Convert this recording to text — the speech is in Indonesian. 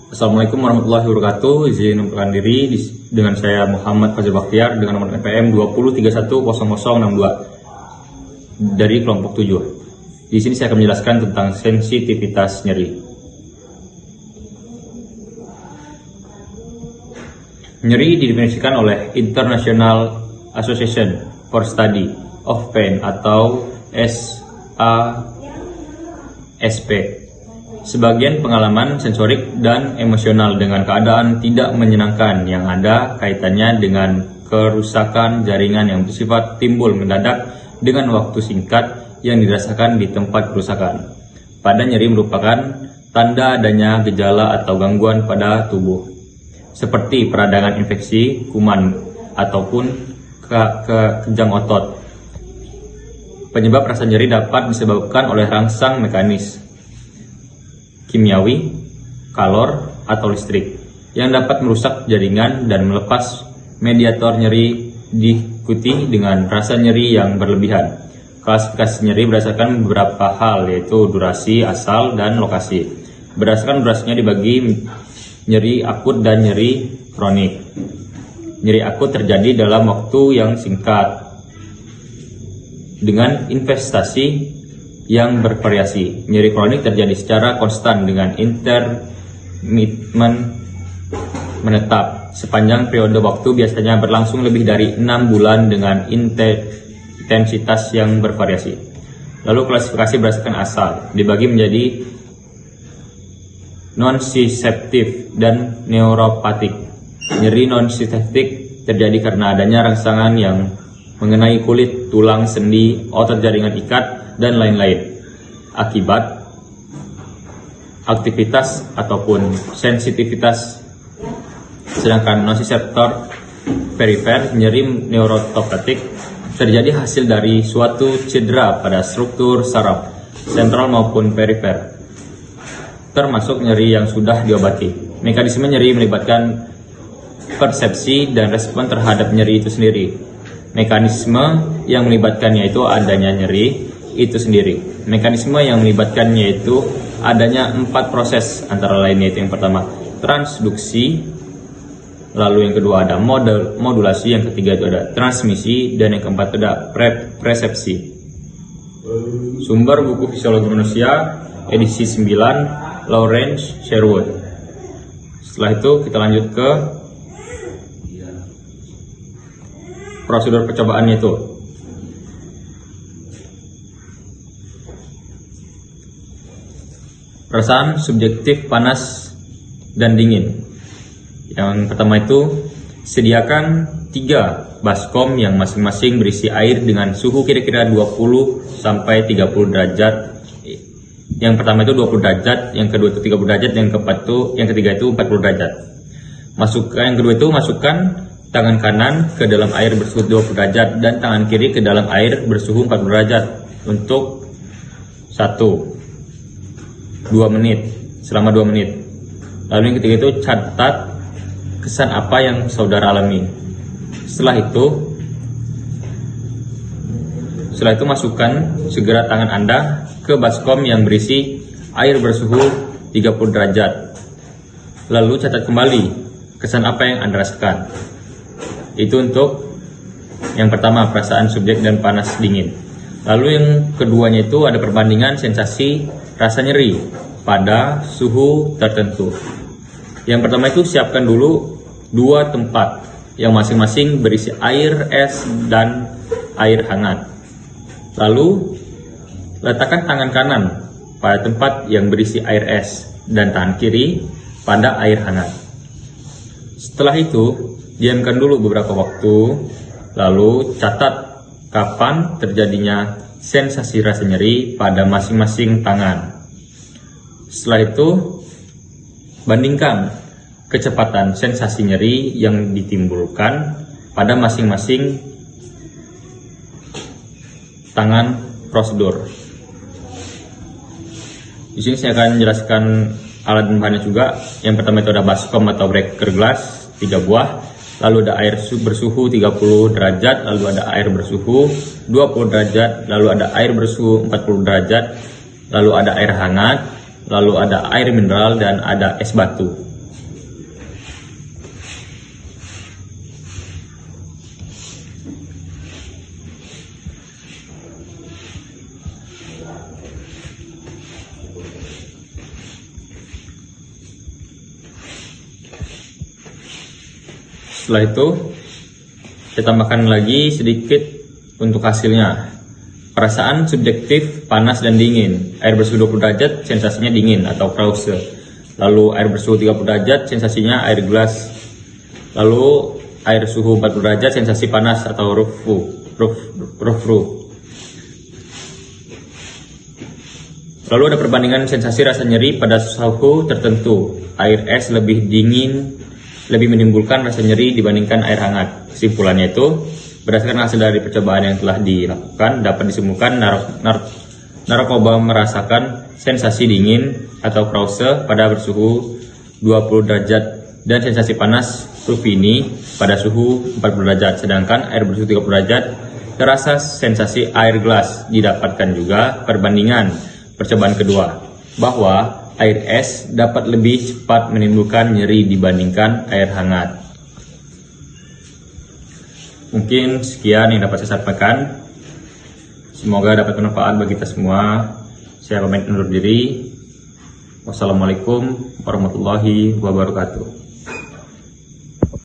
Assalamualaikum warahmatullahi wabarakatuh. Izin memperkenalkan diri dengan saya Muhammad Fazil Bakhtiar dengan nomor NPM 20310062 dari kelompok 7. Di sini saya akan menjelaskan tentang sensitivitas nyeri. Nyeri didefinisikan oleh International Association for Study of Pain atau SASP. Sebagian pengalaman sensorik dan emosional dengan keadaan tidak menyenangkan yang ada kaitannya dengan kerusakan jaringan yang bersifat timbul mendadak dengan waktu singkat yang dirasakan di tempat kerusakan. Pada nyeri merupakan tanda adanya gejala atau gangguan pada tubuh, seperti peradangan infeksi, kuman, ataupun kejang otot. Penyebab rasa nyeri dapat disebabkan oleh rangsang mekanis, kimiawi, kalor, atau listrik yang dapat merusak jaringan dan melepas mediator nyeri, diikuti dengan rasa nyeri yang berlebihan. Klasifikasi nyeri berdasarkan beberapa hal, yaitu durasi, asal, dan lokasi. Berdasarkan durasinya dibagi nyeri akut dan nyeri kronik. Nyeri akut terjadi dalam waktu yang singkat dengan investasi yang bervariasi. Nyeri kronik terjadi secara konstan dengan intermittent menetap sepanjang periode waktu, biasanya berlangsung lebih dari 6 bulan dengan intensitas yang bervariasi. Lalu klasifikasi berdasarkan asal dibagi menjadi non-sensittif dan neuropatik. Nyeri non-sensittif terjadi karena adanya rangsangan yang mengenai kulit, tulang, sendi, otot jaringan ikat, dan lain-lain akibat aktivitas ataupun sensitivitas. Sedangkan nociceptor perifer, nyeri neuropatik, terjadi hasil dari suatu cedera pada struktur saraf sentral maupun perifer, termasuk nyeri yang sudah diobati. Mekanisme nyeri melibatkan persepsi dan respon terhadap nyeri itu sendiri. Mekanisme yang melibatkannya itu adanya nyeri itu sendiri. Mekanisme yang melibatkannya itu adanya 4 proses, antara lain yaitu yang pertama transduksi, lalu yang kedua ada modulasi, yang ketiga itu ada transmisi, dan yang keempat ada presepsi. Sumber buku Fisiologi Manusia edisi 9 Lawrence Sherwood. Setelah itu kita lanjut ke prosedur percobaannya itu. Perasaan subjektif panas dan dingin. Yang pertama itu, sediakan 3 baskom yang masing-masing berisi air dengan suhu kira-kira 20 sampai 30 derajat. Yang pertama itu 20 derajat, yang kedua itu 30 derajat, yang ketiga itu 40 derajat. Yang kedua itu masukkan tangan kanan ke dalam air bersuhu 20 derajat dan tangan kiri ke dalam air bersuhu 40 derajat untuk 2 menit, selama 2 menit. Lalu yang ketiga itu catat kesan apa yang saudara alami. Setelah itu masukkan segera tangan Anda ke baskom yang berisi air bersuhu 30 derajat. Lalu catat kembali kesan apa yang Anda rasakan. Itu untuk yang pertama, perasaan subjek dan panas dingin. Lalu yang keduanya itu ada perbandingan sensasi rasa nyeri pada suhu tertentu. Yang pertama itu siapkan dulu 2 tempat yang masing-masing berisi air es dan air hangat. Lalu letakkan tangan kanan pada tempat yang berisi air es dan tangan kiri pada air hangat. Setelah itu diamkan dulu beberapa waktu, lalu catat kapan terjadinya sensasi rasa nyeri pada masing-masing tangan. Setelah itu, bandingkan kecepatan sensasi nyeri yang ditimbulkan pada masing-masing tangan prosedur. Di sini saya akan menjelaskan alat dan bahannya juga. Yang pertama itu ada baskom atau breaker glass 3 buah. Lalu ada air bersuhu 30 derajat, lalu ada air bersuhu 20 derajat, lalu ada air bersuhu 40 derajat, lalu ada air hangat, lalu ada air mineral, dan ada es batu. Setelah itu kita tambahkan lagi sedikit untuk hasilnya. Perasaan subjektif panas dan dingin. Air bersuhu 20 derajat sensasinya dingin atau krause. Lalu air bersuhu 30 derajat sensasinya air gelas. Lalu air suhu 40 derajat sensasi panas atau rough. Lalu ada perbandingan sensasi rasa nyeri pada suhu tertentu. Air es lebih dingin, lebih menimbulkan rasa nyeri dibandingkan air hangat. Kesimpulannya itu, berdasarkan hasil dari percobaan yang telah dilakukan, dapat disimpulkan narkoba merasakan sensasi dingin atau krause pada bersuhu 20 derajat dan sensasi panas rufini pada suhu 40 derajat. Sedangkan air bersuhu 30 derajat terasa sensasi air gelas. Didapatkan juga perbandingan percobaan kedua, bahwa air es dapat lebih cepat menimbulkan nyeri dibandingkan air hangat. Mungkin sekian yang dapat saya sampaikan. Semoga dapat bermanfaat bagi kita semua. Saya pamit undur diri. Wassalamualaikum warahmatullahi wabarakatuh.